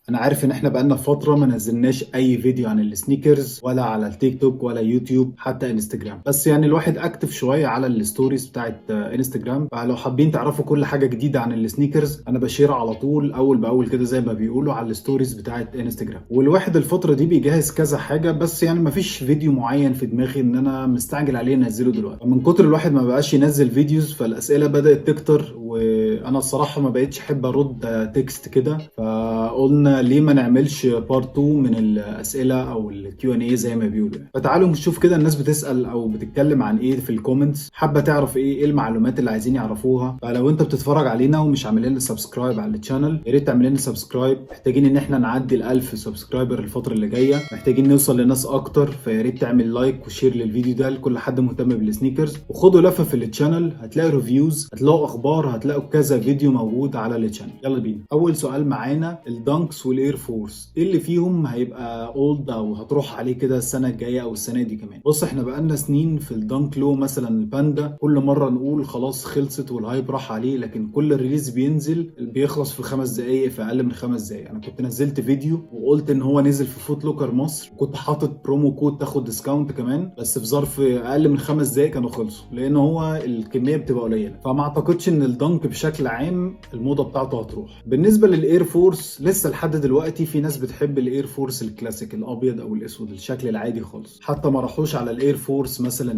انا عارف ان احنا بقالنا فتره ما نزلناش اي فيديو عن السنيكرز ولا على التيك توك ولا يوتيوب حتى انستجرام، بس يعني الواحد اكتف شويه على الستوريز بتاعت انستجرام. فلو حابين تعرفوا كل حاجه جديده عن السنيكرز انا بشير على طول اول باول كده زي ما بيقولوا على الستوريز بتاعت انستجرام. والواحد الفتره دي بيجهز كذا حاجه، بس يعني ما فيش فيديو معين في دماغي ان انا مستعجل عليه انزله دلوقتي. من كتر الواحد ما بقاش ينزل فيديوز فالاسئله بدات تكتر، وانا الصراحه ما بقتش احب ارد تكست كده، فقلنا ليه ما نعملش بارت 2 من الاسئله او الكيو ان اي زي ما بيقولوا يعني. فتعالوا نشوف كده الناس بتسال او بتتكلم عن ايه في الكومنتس، حابه تعرف ايه المعلومات اللي عايزين يعرفوها. فلو انت بتتفرج علينا ومش عامل لنا سبسكرايب على الشانل يا ريت تعمل لنا سبسكرايب. محتاجين ان احنا نعدي ال 1000 سبسكرايبر الفتره اللي جايه، محتاجين نوصل لناس اكتر، فيا ريت تعمل لايك وشير للفيديو ده لكل حد مهتم بالسنيكرز. وخدوا لفه في الشانل، هتلاقي ريفيوز، هتلاقوا اخبار، هتلاقوا كذا فيديو موجود على الشانل. يلا بينا. اول سؤال معانا الدانكس والاير فورس، ايه اللي فيهم هيبقى اولد او هتروح عليه كده السنه الجايه او السنه دي كمان؟ بص احنا بقالنا سنين في الدانك لو مثلا الباندا، كل مره نقول خلاص خلصت والهايب راح عليه، لكن كل ريليز بينزل بيخلص في 5 دقائق، في اقل من 5 دقائق. انا كنت نزلت فيديو وقلت ان هو نزل في فوت لوكر مصر، وكنت حاطط برومو كود تاخد ديسكاونت كمان، بس في ظرف اقل من 5 دقائق كانوا خلصوا، لان هو الكميه بتبقى قليله. فما اعتقدش ان الدانك بشكل عام الموضه بتاعته هتروح. بالنسبه للاير فورس لسه لحد دلوقتي في ناس بتحب الاير فورس الكلاسيك الابيض او الاسود، الشكل العادي خالص، حتى ما راحوش على الاير فورس مثلا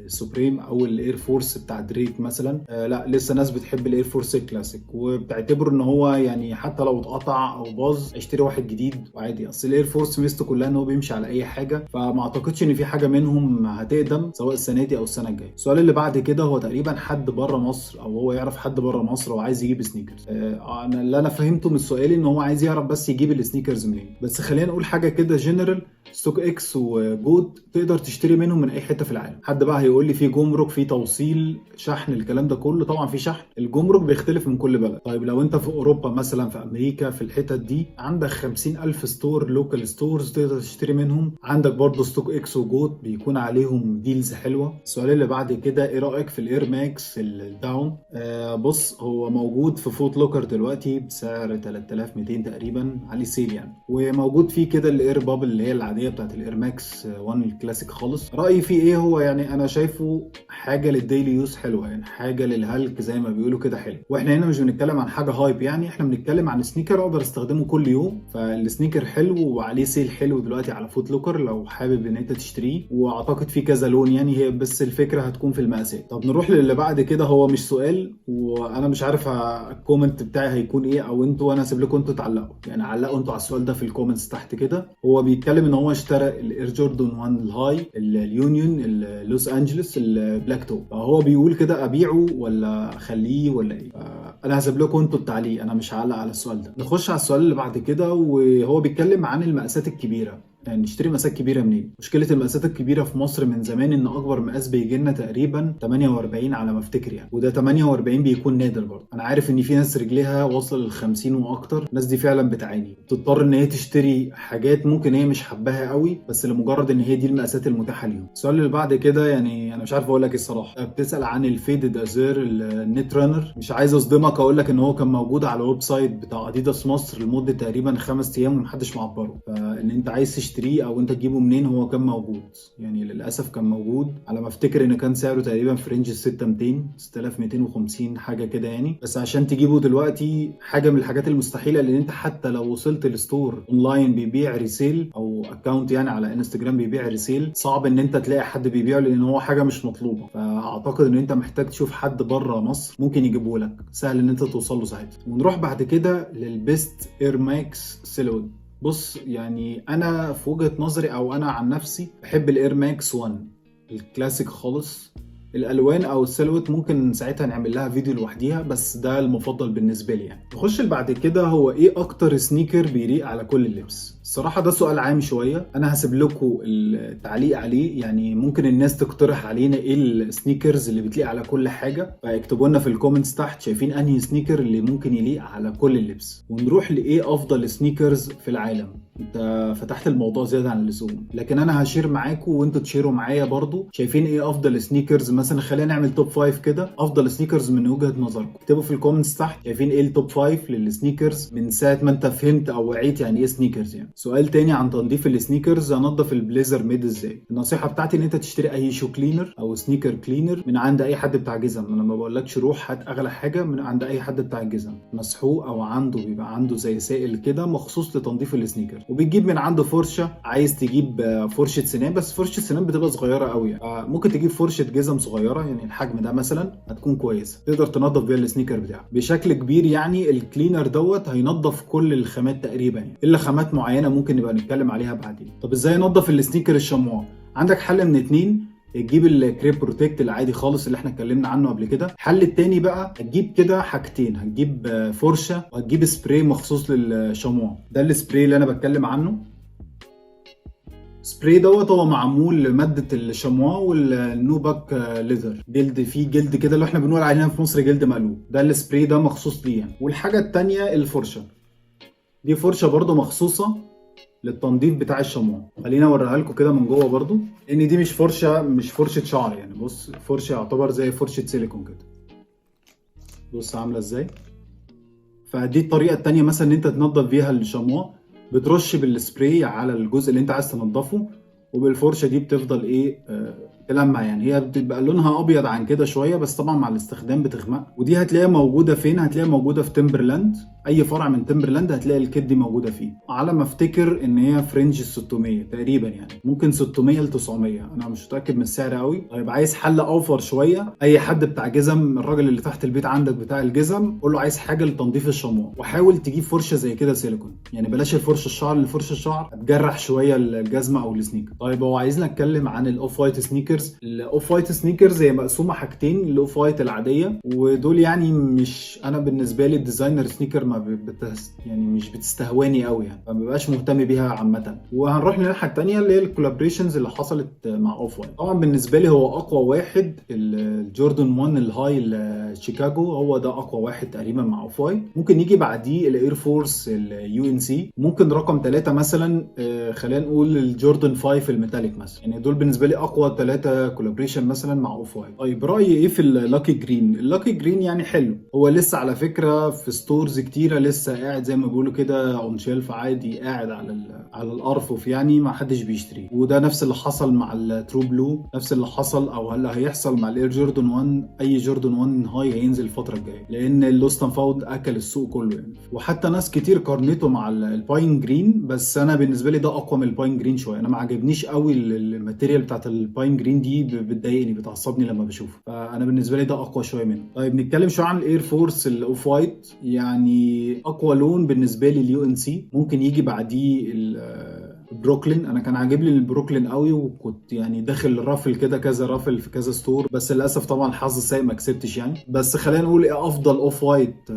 السوبريم او الاير فورس بتاع دريك مثلا. لا لسه ناس بتحب الاير فورس الكلاسيك، وبتعتبر ان هو يعني حتى لو اتقطع او باظ اشتري واحد جديد وعادي. اصل الاير فورس ميزته كلها ان هو بيمشي على اي حاجه، فما اعتقدش ان في حاجه منهم هتقدم سواء السنه دي او السنه الجايه. السؤال اللي بعد كده هو تقريبا حد بره مصر او هو يعرف حد بره مصر وعايز يجيب سنيكرز. انا اللي انا فهمته من السؤال ان هو عايز يعرف بس يجيب السنيكرز منين. بس خلينا نقول حاجه كده جنرال، ستوك اكس وجود تقدر تشتري منهم من اي حته في العالم. حد بقى هيقول لي في جمرك، في توصيل، شحن، الكلام ده كله طبعا في شحن. الجمرك بيختلف من كل بلد. طيب لو انت في اوروبا مثلا، في امريكا، في الحتت دي عندك 50,000 ستور، لوكال ستورز تقدر تشتري منهم. عندك برضه ستوك اكس وجود بيكون عليهم ديلز حلوه. السؤال اللي بعد كده ايه رايك في الاير ماكس الداون؟ بص هو موجود في فوت لوكر دلوقتي بسعر 3200 تقريبا، عليه سيل يعني. وموجود فيه كده الاير بابل اللي هي العاديه بتاعت الاير ماكس 1 الكلاسيك خالص. رايي فيه ايه؟ هو يعني انا شايفه حاجه للديلي يوز حلوه، يعني حاجه للهلك زي ما بيقولوا كده حلو. واحنا هنا مش بنتكلم عن حاجه هايب، يعني احنا بنتكلم عن سنيكر اقدر استخدمه كل يوم. فالسنيكر حلو وعليه سيل حلو دلوقتي على فوت لوكر لو حابب ان انت تشتريه، واعتقد فيه كذا لون يعني، هي بس الفكره هتكون في المقاسات. طب نروح للي بعد كده، هو مش سؤال وانا مش عارف الكومنت بتاعي هيكون ايه، او انتوا انا اسيب لكم انتوا تعلقوا، يعني علقوا انتوا على السؤال ده في الكومنتس تحت كده. هو بيتكلم ان هو اشترى الاير جوردن 1 الهاي اليونيون لوس انجلوس البلاك توب، فهو بيقول كده ابيعه ولا اخليه ولا ايه؟ انا هسيب لكم انتوا التعليق، انا مش هعلق على السؤال ده. نخش على السؤال اللي بعد كده، وهو بيتكلم عن المقاسات الكبيره. يعني نشتري مقاسات كبيره منين؟ مشكله المقاسات الكبيره في مصر من زمان ان اكبر مقاس بيجي لنا تقريبا 48 على ما افتكر يعني، وده 48 بيكون نادر برضه. انا عارف ان في ناس رجليها واصله لل 50 واكتر، الناس دي فعلا بتعاني، بتضطر ان هي تشتري حاجات ممكن هي مش حباها قوي بس لمجرد ان هي دي المقاسات المتاحه ليهم. السؤال اللي بعد كده يعني انا مش عارف اقول لك الصراحه، بتسال عن الفيدد ازير النت رانر. مش عايز اصدمك اقول لك ان هو كان موجود على الويب سايت بتاع اديداس مصر لمده تقريبا 5 ايام ومحدش معبره، فان انت عايز تشتريه او انت تجيبه منين هو كان موجود يعني، للاسف كان موجود على ما افتكر ان كان سعره تقريبا في رينج 6200 6250 حاجه كده يعني. بس عشان تجيبه دلوقتي حاجه من الحاجات المستحيله، لان انت حتى لو وصلت لستور اونلاين بيبيع ريسيل او اكونت يعني على انستجرام بيبيع ريسيل، صعب ان انت تلاقي حد بيبيعه لان هو حاجه مش مطلوبه. فاعتقد ان انت محتاج تشوف حد بره مصر ممكن يجيبه لك، سهل ان انت توصل له ساعتها. ونروح بعد كده للبيست اير ماكس سيلود. بص يعني انا في وجهة نظري او انا عن نفسي بحب الاير ماكس 1 الكلاسيك خالص. الالوان او السيلوت ممكن ساعتها نعمل لها فيديو لوحديها، بس ده المفضل بالنسبه لي يعني. نخش اللي بعد كده، هو ايه اكتر سنيكر بيليق على كل اللبس؟ الصراحه ده سؤال عام شويه، انا هسيب لكم التعليق عليه. يعني ممكن الناس تقترح علينا ايه السنيكرز اللي بتليق على كل حاجه، فاكتبوا لنا في الكومنتس تحت شايفين انهي سنيكر اللي ممكن يليق على كل اللبس. ونروح لايه افضل سنيكرز في العالم. انت فتحت الموضوع زياده عن اللزوم، لكن انا هشير معاكم وانتوا تشيروا معايا برضو. شايفين ايه افضل سنيكرز مثلا خلينا نعمل توب 5 كده افضل سنيكرز من وجهة نظركم. اكتبوا في الكومنتس تحت شايفين ايه التوب 5 للسنيكرز من ساعة ما انت فهمت او وعيت يعني ايه سنيكرز. يعني سؤال تاني عن تنظيف السنيكرز، انضف البليزر ميد ازاي؟ النصيحة بتاعتي ان انت تشتري اي شو كلينر او سنيكر كلينر من عند اي حد بتاع جزم. انا ما بقولكش روح هات اغلى حاجة من عند اي حد بتاع الجزم، مسحوق او عنده بيبقى عنده زي سائل كده مخصوص لتنظيف السنيكر، وبتجيب من عنده فرشة. عايز تجيب فرشة سنان، بس فرشة سنان بتبقى صغيرة قوي يعني. ممكن تجيب فرشة جزم صغيرة يعني الحجم ده مثلا هتكون كويسة، تقدر تنظف بيها السنيكر بتاعك بشكل كبير. يعني الكلينر دوت هينظف كل الخامات تقريبا يعني، الا خامات معينة ممكن نبقى نتكلم عليها بعدين. طب ازاي انظف السنيكر الشموع؟ عندك حل من اتنين، تجيب الكريب بروتكت العادي خالص اللي احنا اتكلمنا عنه قبل كده. الحل التاني بقى هتجيب كده حاجتين، هتجيب فرشة وهتجيب سبراي مخصوص للشموع. ده السبراي اللي انا بتكلم عنه. سبراي دوت هو معمول لمادة الشموا والنوبك ليذر، جلد فيه جلد كده اللي احنا بنقول عليها في مصر جلد مقلوب. ده السبراي ده مخصوص ليه يعني. والحاجة التانية الفرشة، دي فرشة برضو مخصوصة للتنظيف بتاع الشموع. خلينا اوريها لكم كده من جوه برضو، لان دي مش فرشة شعر يعني. بص فرشة يعتبر زي فرشة سيليكون كده، بص عاملة ازاي. فدي الطريقة التانية مثلا ان انت تنظف بيها الشموع، بترش بالسبراي على الجزء اللي انت عايز تنضفه، وبالفرشه دي بتفضل ايه تلمع يعني. هي بتبقى لونها ابيض عن كده شويه، بس طبعا مع الاستخدام بتغمق. ودي هتلاقيها موجوده فين؟ هتلاقيها موجوده في تمبرلاند، اي فرع من تمبرلاند هتلاقي الكيت دي موجوده فيه. على ما افتكر ان هي فرنج 600 تقريبا يعني، ممكن 600 ل 900، انا مش متاكد من السعر قوي. طيب عايز حل اوفر شويه، اي حد بتاع جزم، الراجل اللي تحت البيت عندك بتاع الجزم، قول له عايز حاجه لتنظيف الشموع، وحاول تجيب فرشه زي كده سيليكون يعني. بلاش الفرشه الشعر، اللي فرشه الشعر هتجرح شويه الجزمه او السنيكر. طيب هو عايزنا نتكلم عن الاوف وايت سنيكرز. الاوف وايت سنيكرز هي مقسومه حاجتين، الاوف وايت العاديه، ودول يعني مش، انا بالنسبه لي الديزاينر سنيكر ما يعني مش بتستهواني قوي يعني، فما ببقاش مهتم بيها عامه. وهنروح للناحيه الثانيه اللي هي الكولابريشنز اللي حصلت مع اوف وايت. طبعا بالنسبه لي هو اقوى واحد الجوردن 1 الهاي شيكاغو، هو ده اقوى واحد تقريبا مع اوف وايت. ممكن يجي بعديه الاير فورس اليو ان سي. ممكن رقم 3 مثلا خلينا نقول الجوردن 5 الميتاليك مثلا. يعني دول بالنسبه لي اقوى 3 كولابريشن مثلا مع اوف وايت. طيب رايي ايه في اللاكي جرين؟ اللاكي جرين يعني حلو، هو لسه على فكره في ستورز كتيره لسه قاعد زي ما بيقولوا كده اون شيلف عادي، قاعد على الارفف يعني، ما حدش بيشتريه. وده نفس اللي حصل مع الترو بلو، نفس اللي حصل او اللي هيحصل مع الاير جوردن 1. اي جوردن 1 هاي هينزل الفتره الجايه، لان اللوست اند فاوند اكل السوق كله يعني. وحتى ناس كتير قارنته مع الباين جرين، بس انا بالنسبه لي ده اقوى من الباين جرين شويه. انا ما عجبنيش قوي الماتيريال بتاعت الباين جرين دي، بتضايقني بتعصبني لما بشوفه، فانا بالنسبه لي ده اقوى شويه منه. طيب نتكلم شويه عن الاير فورس الاوف وايت. يعني اقوى لون بالنسبه لي اليو ان سي، ممكن يجي بعديه بروكلين. انا كان عاجبني البروكلين قوي، وكنت يعني داخل رافل كده كذا رافل في كذا ستور، بس للاسف طبعا حظ سيء ما كسبتش يعني. بس خلينا نقول ايه افضل اوف وايت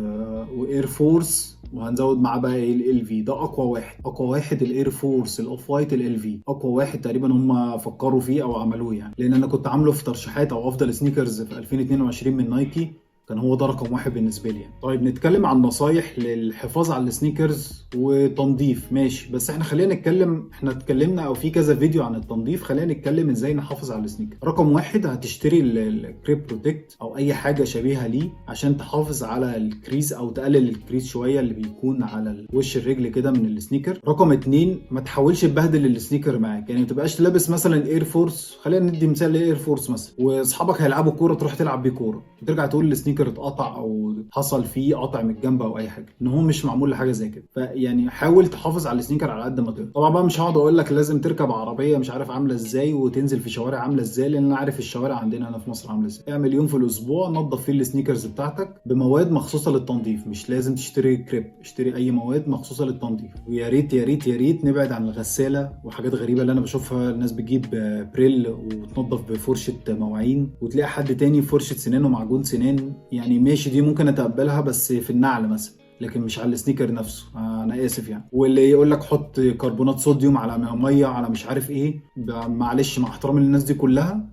واير فورس، وهنزود معاه بقى ايه ال في. ده اقوى واحد الاير فورس الاوف وايت ال في، اقوى واحد تقريبا هم فكروا فيه او عملوه يعني، لان انا كنت عامله في ترشيحات او افضل سنيكرز في 2022 من نايكي، كان هو ده رقم واحد بالنسبه لي يعني. طيب نتكلم عن نصايح للحفاظ على السنيكرز وتنظيف، ماشي، بس احنا اتكلمنا او في كذا فيديو عن التنظيف. خلينا نتكلم ازاي نحافظ على السنيكر. رقم واحد، هتشتري الكريب بروتكت او اي حاجه شبيهه ليه عشان تحافظ على الكريز او تقلل الكريز شويه اللي بيكون على وش الرجل كده من السنيكر. رقم اتنين، ما تحاولش تبهدل السنيكر معاك، يعني ما تبقاش لابس مثلا اير فورس، خلينا ندي مثال لاير فورس مثلا، واصحابك هيلعبوا كوره تروح تلعب بيه كوره، وترجع تقول السنيكر اتقطع او حصل فيه قطع من الجنب او اي حاجه، ان هو مش معمول لحاجه زي كده. فيعني حاول تحافظ على السنيكر على قد ما تقدر. طبعا بقى مش هقعد اقول لك لازم تركب عربيه مش عارف عامله ازاي وتنزل في شوارع عامله ازاي، لان انا عارف الشوارع عندنا هنا في مصر عامله ازاي. اعمل يوم في الاسبوع نظف فيه السنيكرز بتاعتك بمواد مخصوصه للتنظيف، مش لازم تشتري كريب، اشتري اي مواد مخصوصه للتنظيف. ويا ريت يا ريت يا ريت نبعد عن الغساله وحاجات غريبه اللي انا بشوفها. الناس بتجيب بريل وتنظف بفرشه مواعين، وتلاقي حد تاني فرشه سنان ومعجون سنان. يعني ماشي دي ممكن اتقبلها بس في النعل مثلا، لكن مش على السنيكر نفسه، انا اسف يعني. واللي يقول لك حط كربونات صوديوم على ميه على مش عارف ايه، معلش مع احترامي للناس دي كلها،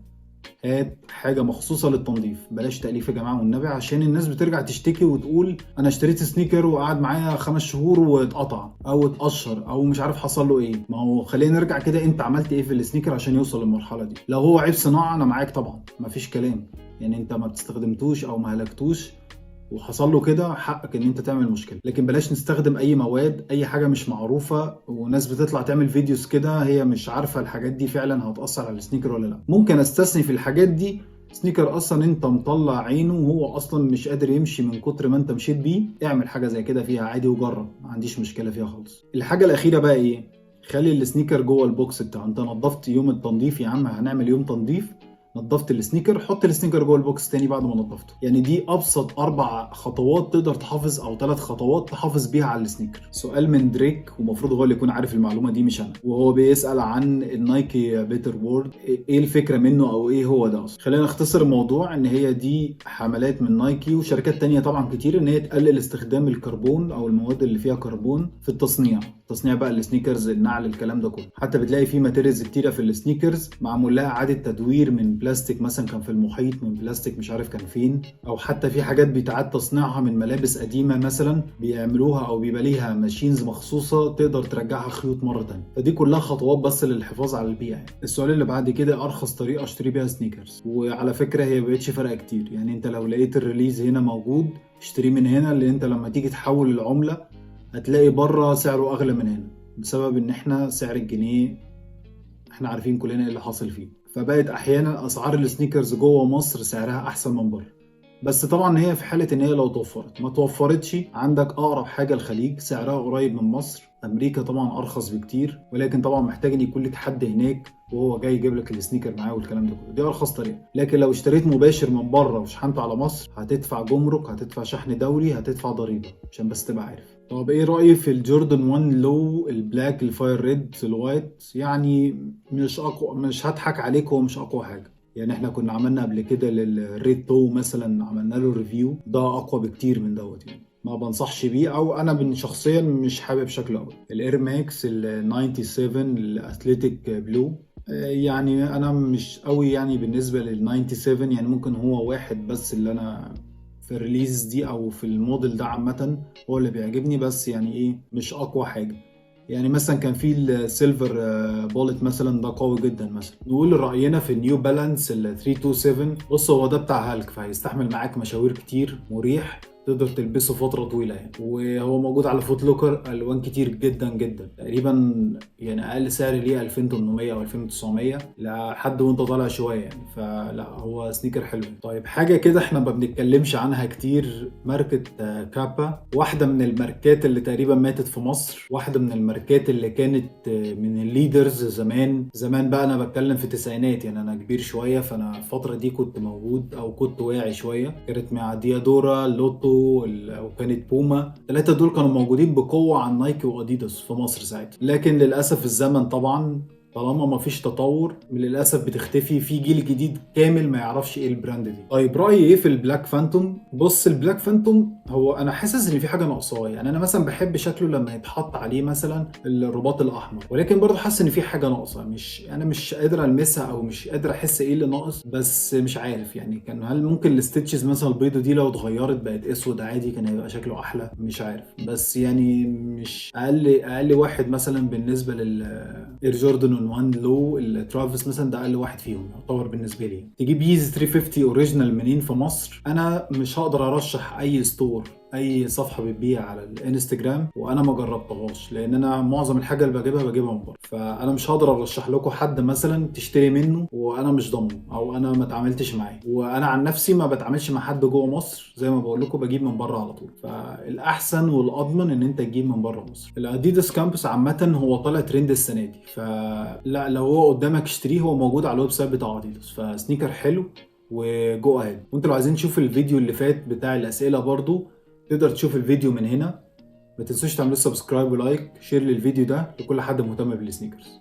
هات حاجه مخصوصه للتنظيف، بلاش تأليف يا جماعه والنبي، عشان الناس بترجع تشتكي وتقول انا اشتريت سنيكر وقعد معايا 5 شهور واتقطع او اتقشر او مش عارف حصل له ايه. ما هو خلينا نرجع كده، انت عملت ايه في السنيكر عشان يوصل للمرحله دي؟ لو هو عيب صناعه انا معاك طبعا، مفيش كلام، يعني انت ما بتستخدمتوش او ما هلكتوش وحصل له كده، حقك ان انت تعمل مشكله. لكن بلاش نستخدم اي مواد، اي حاجه مش معروفه، وناس بتطلع تعمل فيديوز كده هي مش عارفه الحاجات دي فعلا هتاثر على السنيكر ولا لا. ممكن استثني في الحاجات دي سنيكر اصلا انت مطلع عينه وهو اصلا مش قادر يمشي من كتر ما انت مشيت بيه، اعمل حاجه زي كده فيها عادي وجرب، ما عنديش مشكله فيها خالص. الحاجه الاخيره بقى ايه؟ خلي السنيكر جوه البوكس بتاعه. انت نظفت يوم التنظيف يا عم، هنعمل يوم تنظيف، نظفت السنيكر، حط السنيكر جوه البوكس تاني بعد ما نظفته. يعني دي ابسط 4 خطوات تقدر تحافظ، او 3 خطوات تحافظ بيها على السنيكر. سؤال من دريك، ومفروض هو اللي يكون عارف المعلومه دي مش انا، وهو بيسال عن النايكي بيتر وورد، ايه الفكره منه او ايه هو ده اصلا. خلينا نختصر الموضوع، ان هي دي حملات من نايكي وشركات تانية طبعا كتير، ان هي تقلل استخدام الكربون او المواد اللي فيها كربون في التصنيع بقى السنيكرز، النعل، الكلام ده كله. حتى بتلاقي في ماتيريالز كتيره في السنيكرز معمول لها اعاده تدوير من بلاستيك مثلا كان في المحيط، من بلاستيك مش عارف كان فين، او حتى في حاجات بيتعاد تصنيعها من ملابس قديمه مثلا بيعملوها، او بيبقى ليها ماشينز مخصوصه تقدر ترجعها خيوط مره ثانيه. فدي كلها خطوات بس للحفاظ على البيئه يعني. السؤال اللي بعد كده، ارخص طريقه اشتري بيها سنيكرز. وعلى فكره هي مبقتش فارقه كتير، يعني انت لو لقيت الريليز هنا موجود اشتريه من هنا، لان انت لما تيجي تحول العمله هتلاقي بره سعره اغلى من هنا، بسبب ان احنا سعر الجنيه احنا عارفين كلنا ايه اللي حاصل فيه. فبقت احيانا اسعار السنيكرز جوه مصر سعرها احسن من بره، بس طبعا هي في حاله ان هي لو توفرت. ما توفرتش، عندك اقرب حاجه الخليج سعرها قريب من مصر. امريكا طبعا ارخص بكتير، ولكن طبعا محتاج ان يكون لك حد هناك وهو جاي يجيب لك السنيكر معاه والكلام ده كله، دي ارخص طريقه. لكن لو اشتريت مباشر من بره وشحنته على مصر، هتدفع جمرك، هتدفع شحن دولي، هتدفع ضريبه، عشان بس تبقى عارف. طب ايه رايي في الجوردن 1 لو البلاك الفاير ريد الوايت؟ يعني مش اقوى، مش هضحك عليك، هو مش اقوى حاجه. يعني احنا كنا عملنا قبل كده للريد تو مثلا، عملنا له ريفيو، ده اقوى بكتير من دوت يعني، ما بنصحش بيه، او انا شخصيا مش حابب شكله قوي. الاير ماكس ال 97 الاثليتيك بلو، يعني انا مش قوي يعني بالنسبه لل 97، يعني ممكن هو واحد بس اللي انا في الريليز دي او في الموديل ده عامه هو اللي بيعجبني، بس يعني ايه مش اقوى حاجه. يعني مثلا كان في السيلفر بولت مثلا، ده قوي جدا. مثلا نقول راينا في النيو بالانس ال 327. بص هو ده بتاع هالك، فهيستحمل معاك مشاوير كتير، مريح، تقدر تلبسه فترة طويلة يعني. وهو موجود على فوت لوكر، ألوان كتير جدا جدا، تقريبا يعني أقل سعر ليه 2800 أو 2900 لحد وأنت طالع شوية يعني. فلا هو سنيكر حلو. طيب حاجة كده احنا ما بنتكلمش عنها كتير، ماركة كابا، واحدة من الماركات اللي تقريبا ماتت في مصر، واحدة من الماركات اللي كانت من الليدرز زمان زمان بقى. أنا بتكلم في التسعينات يعني، أنا كبير شوية، فأنا الفترة دي كنت موجود أو كنت واعي شوية. كانت مع ديادورا، لوتو، وكانت بوما. الثلاثة دول كانوا موجودين بقوة عن نايكي واديداس في مصر ساعتها. لكن للأسف الزمن طبعا طالما ما فيش تطور للاسف بتختفي، في جيل جديد كامل ما يعرفش ايه البراند دي. طيب رايي ايه في البلاك فانتوم؟ بص البلاك فانتوم هو انا حاسس ان في حاجه ناقصاه. يعني انا مثلا بحب شكله لما يتحط عليه مثلا الرباط الاحمر، ولكن برضه حاسس ان في حاجه ناقصه، مش انا مش قادر المسها او مش قادر احس ايه اللي ناقص. بس مش عارف يعني، كان هل ممكن الستitches مثلا البيضه دي لو اتغيرت بقت اسود عادي كان هيبقى شكله احلى؟ مش عارف. بس يعني مش اقل واحد مثلا بالنسبه لل جوردن 1 لو الترافيس مثلا، ده اقل واحد فيهم يعتبر بالنسبه لي. تجيب ييزي 350 اوريجينال منين في مصر؟ انا مش هقدر ارشح اي ستور، اي صفحه بتبيع على الانستجرام وانا ما جربتهاش، لان انا معظم الحاجه اللي بجيبها من بره. فانا مش هقدر ارشح لكم حد مثلا تشتري منه وانا مش ضامنه، او انا ما اتعاملتش معاه. وانا عن نفسي ما بتعاملش مع حد جوه مصر، زي ما بقول لكم بجيب من بره على طول. فالاحسن والاضمن ان انت تجيب من بره مصر. الاديداس كامبس عامه هو طالع ترند السنه دي، فلا لو هو قدامك اشتريه، هو موجود على الويب سايت بتاع اديداس، فسنيكر حلو وجو اهيد. وانتوا لو عايزين تشوفوا الفيديو اللي فات بتاع الاسئله برضو تقدر تشوف الفيديو من هنا. ما تنسوش تعملوا سبسكرايب ولايك شير للفيديو ده لكل حد مهتم بالسنيكرز.